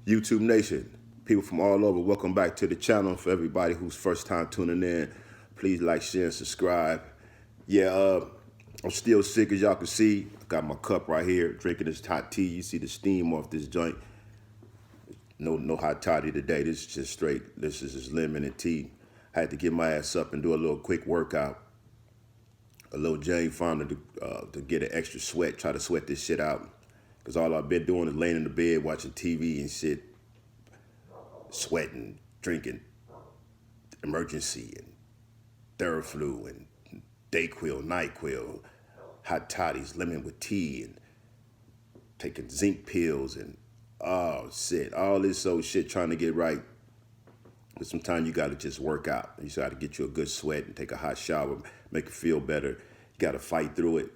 YouTube Nation, people from all over, welcome back to the channel. For everybody who's first time tuning in, please like, share, and subscribe. Yeah, I'm still sick, as y'all can see. I got my cup right here, drinking this hot tea. You see the steam off this joint. No hot toddy today. This is just straight. This is just lemon and tea. I had to get my ass up and do a little quick workout. A little Jane Fonda to get an extra sweat, try to sweat this shit out. Because all I've been doing is laying in the bed watching TV and shit, sweating, drinking emergency and Theraflu and Dayquil, NyQuil, hot toddies, lemon with tea, and taking zinc pills and oh shit, all this old shit trying to get right. But sometimes you gotta just work out. You just gotta get you a good sweat and take a hot shower, make you feel better. You gotta fight through it.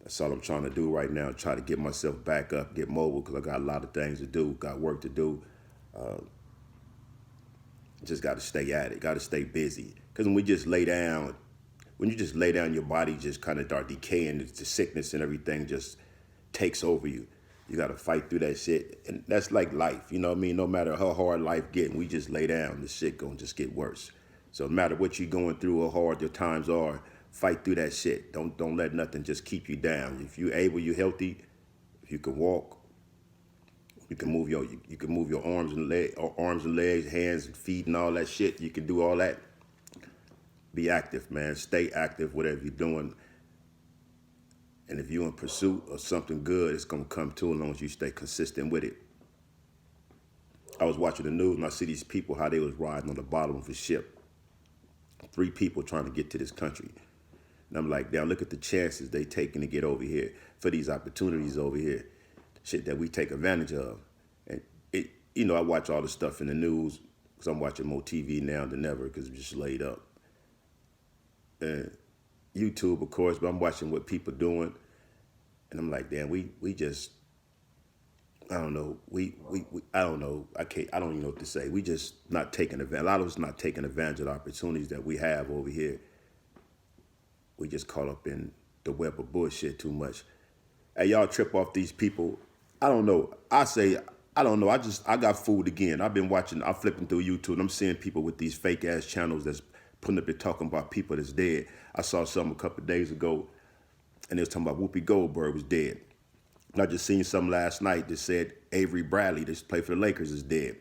That's all I'm trying to do right now. Try to get myself back up, get mobile, because I got a lot of things to do, got work to do. Just got to stay at it, got to stay busy. Because when you just lay down, your body just kind of start decaying. The sickness and everything just takes over you. You got to fight through that shit. And that's like life, you know what I mean? No matter how hard life getting, we just lay down, the shit gonna just get worse. So no matter what you're going through or hard your times are, fight through that shit. Don't let nothing just keep you down. If you're able, you're healthy. If you can walk, you can move your arms and legs, hands and feet and all that shit. You can do all that. Be active, man. Stay active, whatever you're doing. And if you're in pursuit of something good, it's gonna come to as long as you stay consistent with it. I was watching the news and I see these people, how they was riding on the bottom of a ship. 3 people trying to get to this country. And I'm like, now look at the chances they taking to get over here for these opportunities over here, shit that we take advantage of. And I watch all the stuff in the news because I'm watching more TV now than ever because I'm just laid up. And YouTube, of course, but I'm watching what people doing, and I'm like, damn, we just, I don't know, I don't know, I don't even know what to say. We just not taking advantage. A lot of us not taking advantage of the opportunities that we have over here. We just caught up in the web of bullshit too much. Hey, y'all trip off these people. I don't know. I don't know. I got fooled again. I'm flipping through YouTube and I'm seeing people with these fake ass channels that's putting up and talking about people that's dead. I saw something a couple of days ago and they was talking about Whoopi Goldberg was dead. And I just seen something last night that said Avery Bradley, this play for the Lakers, is dead.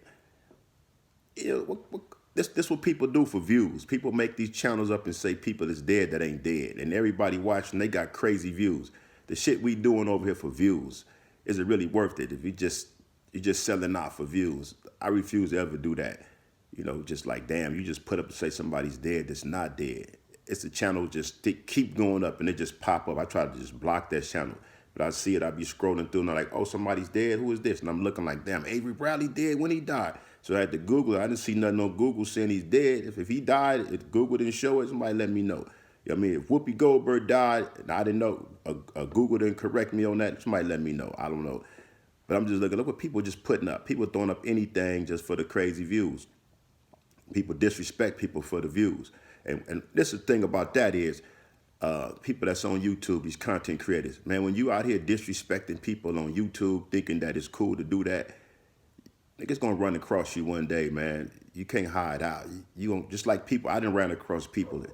This what people do for views. People make these channels up and say people is dead that ain't dead. And everybody watching, they got crazy views. The shit we doing over here for views, is it really worth it if you're just selling out for views? I refuse to ever do that. Just like, damn, you just put up to say somebody's dead that's not dead. It's a channel just keep going up and it just pop up. I try to just block that channel. But I see it, I be scrolling through and I'm like, oh, somebody's dead, who is this? And I'm looking like, damn, Avery Bradley dead when he died. So I had to Google it. I didn't see nothing on Google saying he's dead. If he died, if Google didn't show it, somebody let me know. You know what I mean? If Whoopi Goldberg died and I didn't know, Google didn't correct me on that, somebody let me know. I don't know. But I'm just looking, look what people just putting up. People throwing up anything just for the crazy views. People disrespect people for the views. And this is the thing about that is, people that's on YouTube, these content creators, man, when you out here disrespecting people on YouTube, thinking that it's cool to do that, niggas gonna run across you one day, man. You can't hide out. You gonna, just like people, I done ran across people.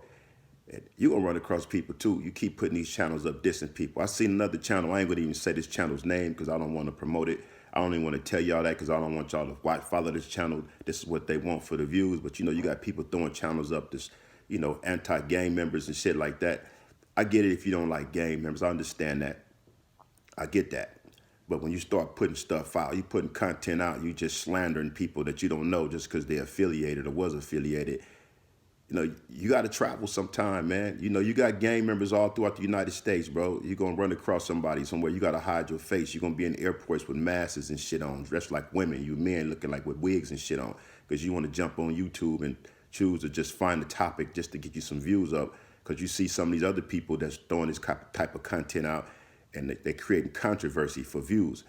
And you gonna run across people too. You keep putting these channels up, dissing people. I seen another channel, I ain't gonna even say this channel's name because I don't want to promote it. I don't even want to tell y'all that because I don't want y'all to follow this channel. This is what they want for the views. But you got people throwing channels up, this, anti-gang members and shit like that. I get it if you don't like gang members. I understand that. I get that. But when you start putting stuff out, you putting content out, you just slandering people that you don't know just because they're affiliated or was affiliated. You got to travel sometime, man. You got gang members all throughout the United States, bro. You're going to run across somebody somewhere. You got to hide your face. You're going to be in airports with masks and shit on, dressed like women. You men looking like with wigs and shit on because you want to jump on YouTube and choose to just find a topic just to get you some views up because you see some of these other people that's throwing this type of content out and they're creating controversy for views.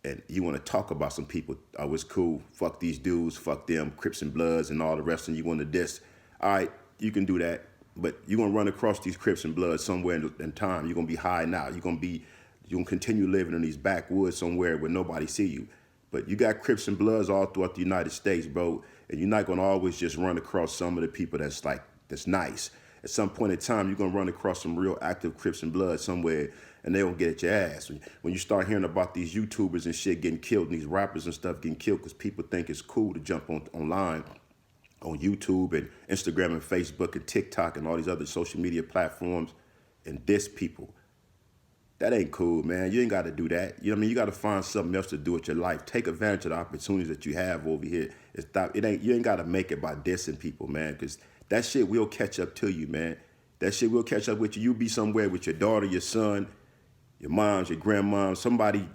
And you want to talk about some people, oh, it's cool, fuck these dudes, fuck them, Crips and Bloods and all the rest, and you want to diss. All right, you can do that, but you're going to run across these Crips and Bloods somewhere in time. You're going to be hiding out. You're going to continue living in these backwoods somewhere where nobody see you. But you got Crips and Bloods all throughout the United States, bro. And you're not gonna always just run across some of the people that's nice. At some point in time, you're gonna run across some real active Crips and Bloods somewhere, and they gonna get at your ass. When you start hearing about these YouTubers and shit getting killed, and these rappers and stuff getting killed because people think it's cool to jump online on YouTube and Instagram and Facebook and TikTok and all these other social media platforms and diss people. That ain't cool, man. You ain't got to do that. You know what I mean? You got to find something else to do with your life. Take advantage of the opportunities that you have over here. You ain't got to make it by dissing people, man, because that shit will catch up to you, man. That shit will catch up with you. You'll be somewhere with your daughter, your son, your moms, your grandmom, somebody,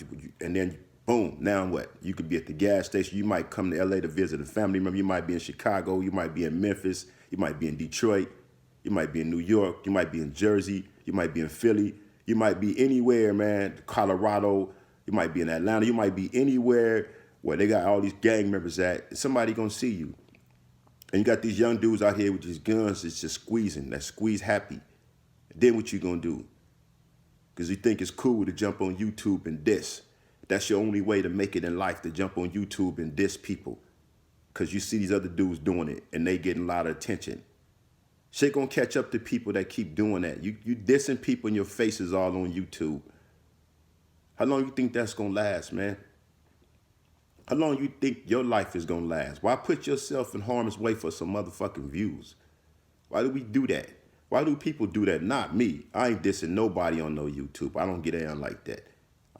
and then boom, now what? You could be at the gas station. You might come to LA to visit a family member. You might be in Chicago. You might be in Memphis. You might be in Detroit. You might be in New York. You might be in Jersey. You might be in Philly. You might be anywhere, man, Colorado. You might be in Atlanta. You might be anywhere where they got all these gang members at. Somebody gonna see you. And you got these young dudes out here with these guns that's just squeezing, that squeeze happy. Then what you gonna do? Because you think it's cool to jump on YouTube and diss. That's your only way to make it in life, to jump on YouTube and diss people. Because you see these other dudes doing it and they getting a lot of attention. Shit gonna catch up to people that keep doing that. You dissing people in your faces all on YouTube. How long you think that's gonna last, man? How long you think your life is gonna last? Why put yourself in harm's way for some motherfucking views? Why do we do that? Why do people do that? Not me. I ain't dissing nobody on no YouTube. I don't get down like that.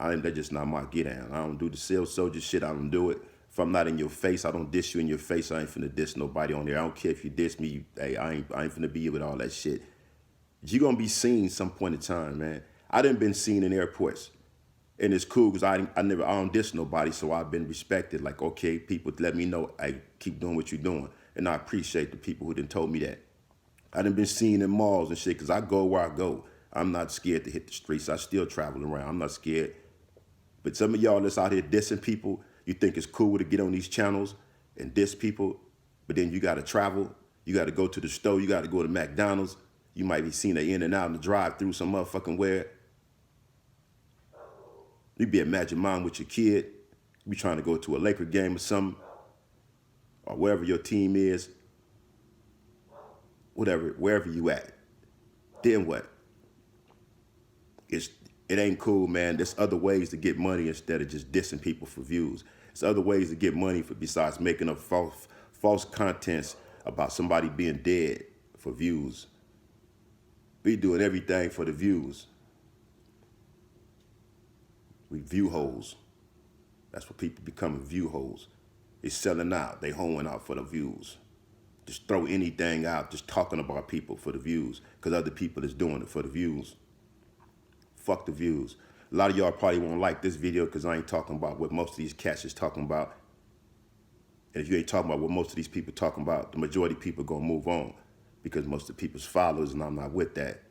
That's just not my get down. I don't do the sales soldier shit. I don't do it. If I'm not in your face, I don't diss you in your face. I ain't finna diss nobody on there. I don't care if you diss me. Hey, I ain't finna be with all that shit. You gonna be seen some point in time, man. I done been seen in airports. And it's cool because I don't diss nobody, so I've been respected. Like, okay, people let me know, hey, keep doing what you're doing. And I appreciate the people who done told me that. I done been seen in malls and shit because I go where I go. I'm not scared to hit the streets. I still travel around. I'm not scared. But some of y'all that's out here dissing people, you think it's cool to get on these channels and diss people, but then you got to travel. You got to go to the store. You got to go to McDonald's. You might be seen in and out in the drive-through some motherfucking where. You be at Magic Mountain with your kid. You be trying to go to a Laker game or something, or wherever your team is, whatever, wherever you at. Then what? It ain't cool, man. There's other ways to get money instead of just dissing people for views. There's other ways to get money besides making up false contents about somebody being dead for views. We doing everything for the views. We view hoes. That's what people becoming, view hoes. They selling out. They hoeing out for the views. Just throw anything out, just talking about people for the views because other people is doing it for the views. Fuck the views. A lot of y'all probably won't like this video because I ain't talking about what most of these cats is talking about. And if you ain't talking about what most of these people talking about, the majority of people gonna move on because most of the people's followers, and I'm not with that.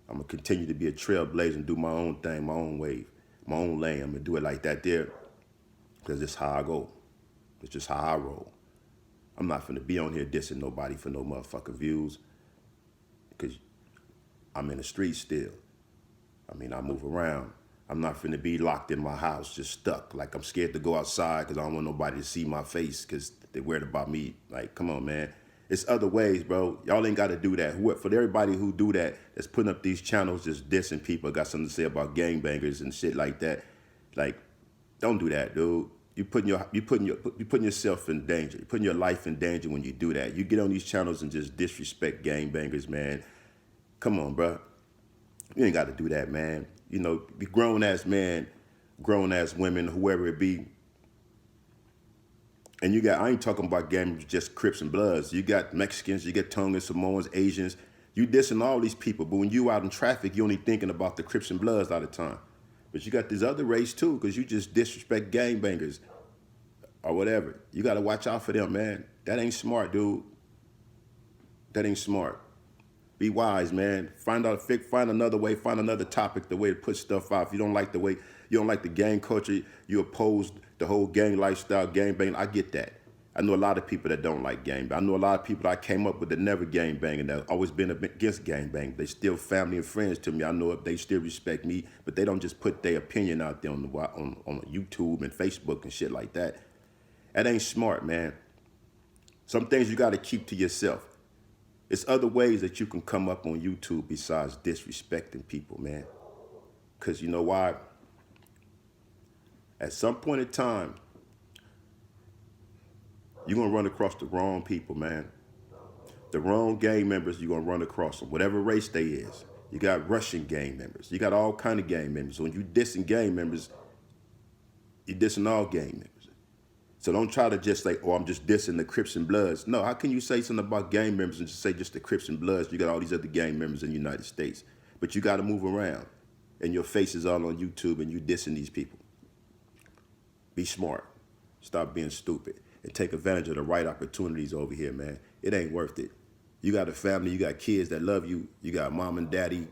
I'm gonna continue to be a trailblazer and do my own thing, my own wave, my own lane. I'm gonna do it like that there because it's how I go. It's just how I roll. I'm not finna be on here dissing nobody for no motherfucking views because I'm in the street still. I mean, I move around. I'm not finna be locked in my house, just stuck. Like I'm scared to go outside because I don't want nobody to see my face because they're worried about me. Like, come on, man. It's other ways, bro. Y'all ain't got to do that. For everybody who do that, that's putting up these channels just dissing people, got something to say about gangbangers and shit like that. Like, don't do that, dude. You're putting yourself in danger. You're putting your life in danger when you do that. You get on these channels and just disrespect gangbangers, man. Come on, bro. You ain't got to do that, man. You know, be grown-ass man, grown-ass women, whoever it be. And you got, I ain't talking about gangs, just Crips and Bloods. You got Mexicans, you got Tongans, Samoans, Asians. You dissing all these people, but when you out in traffic, you only thinking about the Crips and Bloods all the time. But you got this other race too, because you just disrespect gangbangers or whatever. You got to watch out for them, man. That ain't smart, dude. That ain't smart. Be wise, man. Find another way, find another topic, the way to put stuff out. If you don't like the gang culture, you oppose the whole gang lifestyle, gang bang. I get that. I know a lot of people that don't like gangbang. I know a lot of people I came up with that never gangbang and that always been against gangbang. They still family and friends to me. I know if they still respect me, but they don't just put their opinion out there on YouTube and Facebook and shit like that. That ain't smart, man. Some things you got to keep to yourself. It's other ways that you can come up on YouTube besides disrespecting people, man. Because you know why? At some point in time, you're going to run across the wrong people, man. The wrong gang members, you're going to run across them, whatever race they is. You got Russian gang members. You got all kind of gang members. When you dissing gang members, you're dissing all gang members. So don't try to just say, oh, I'm just dissing the Crips and Bloods. No, how can you say something about gang members and just say just the Crips and Bloods? You got all these other gang members in the United States. But you got to move around. And your face is all on YouTube and you dissing these people. Be smart. Stop being stupid. And take advantage of the right opportunities over here, man. It ain't worth it. You got a family, you got kids that love you. You got mom and daddy,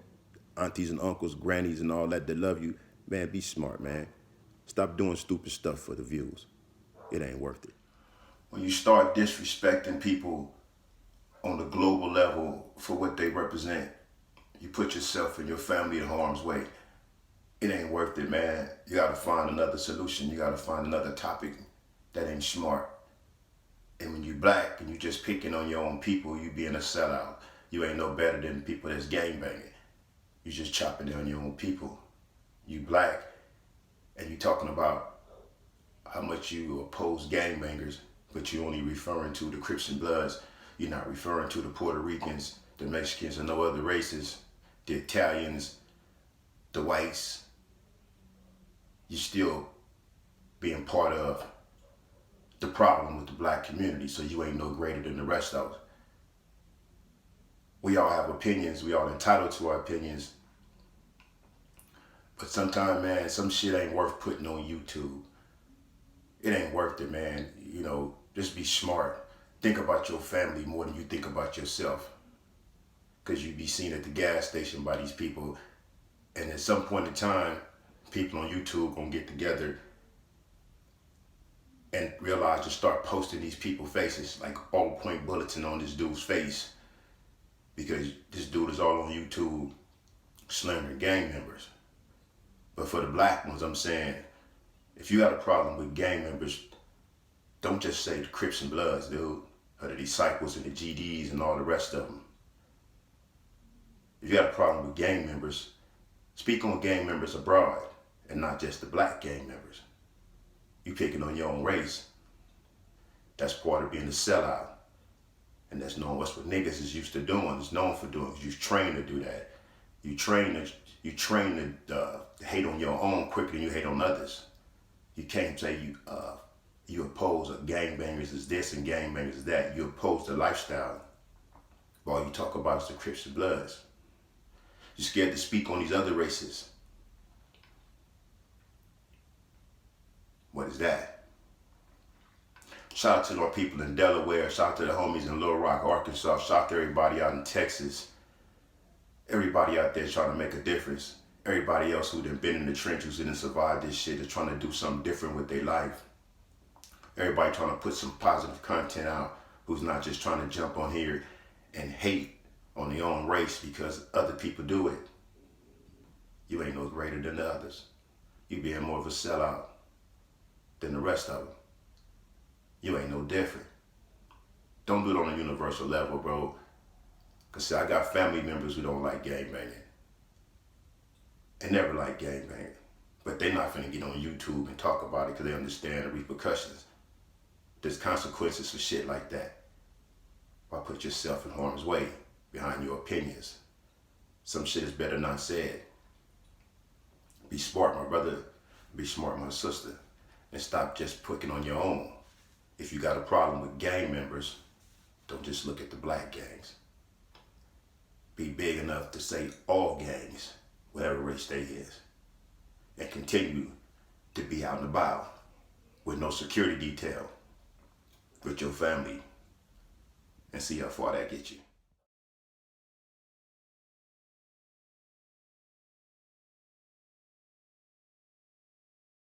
aunties and uncles, grannies and all that love you. Man, be smart, man. Stop doing stupid stuff for the views. It ain't worth it. When you start disrespecting people on the global level for what they represent, you put yourself and your family in harm's way. It ain't worth it, man. You gotta find another solution. You gotta find another topic that ain't smart. And when you black and you just picking on your own people, you being a sellout. You ain't no better than people that's gangbanging. You just chopping down your own people. You black and you talking about how much you oppose gangbangers, but you only referring to the Crips and Bloods. You're not referring to the Puerto Ricans, the Mexicans, and no other races, the Italians, the whites. You're still being part of the problem with the black community, so you ain't no greater than the rest of us. We all have opinions. We all entitled to our opinions. But sometimes, man, some shit ain't worth putting on YouTube. It ain't worth it, man. You know, just be smart. Think about your family more than you think about yourself. Because you be seen at the gas station by these people. And at some point in time, people on YouTube gonna get together and realize to start posting these people's faces, like all-point bulletin on this dude's face. Because this dude is all on YouTube slandering gang members. But for the black ones, I'm saying, if you got a problem with gang members, don't just say the Crips and Bloods, dude, or the Disciples and the GDs and all the rest of them. If you got a problem with gang members, speak on gang members abroad and not just the black gang members. You picking on your own race. That's part of being a sellout. And that's known what's what niggas is used to doing, is known for doing. You train to do that. You train to hate on your own quicker than you hate on others. You can't say you oppose gangbangers is this and gangbangers is that. You oppose the lifestyle. All you talk about is the Crips and Bloods. You're scared to speak on these other races. What is that? Shout out to our people in Delaware. Shout out to the homies in Little Rock, Arkansas. Shout out to everybody out in Texas. Everybody out there trying to make a difference. Everybody else who done been in the trenches and survived this shit is trying to do something different with their life. Everybody trying to put some positive content out who's not just trying to jump on here and hate on their own race because other people do it. You ain't no greater than the others. You being more of a sellout than the rest of them. You ain't no different. Don't do it on a universal level, bro. Because see, I got family members who don't like gangbanging. And never like gangbanging. But they not finna get on YouTube and talk about it because they understand the repercussions. There's consequences for shit like that. Why put yourself in harm's way behind your opinions? Some shit is better not said. Be smart, my brother. Be smart, my sister. And stop just picking on your own. If you got a problem with gang members, don't just look at the black gangs. Be big enough to say all gangs, whatever race they is. And continue to be out and about with no security detail with your family and see how far that gets you.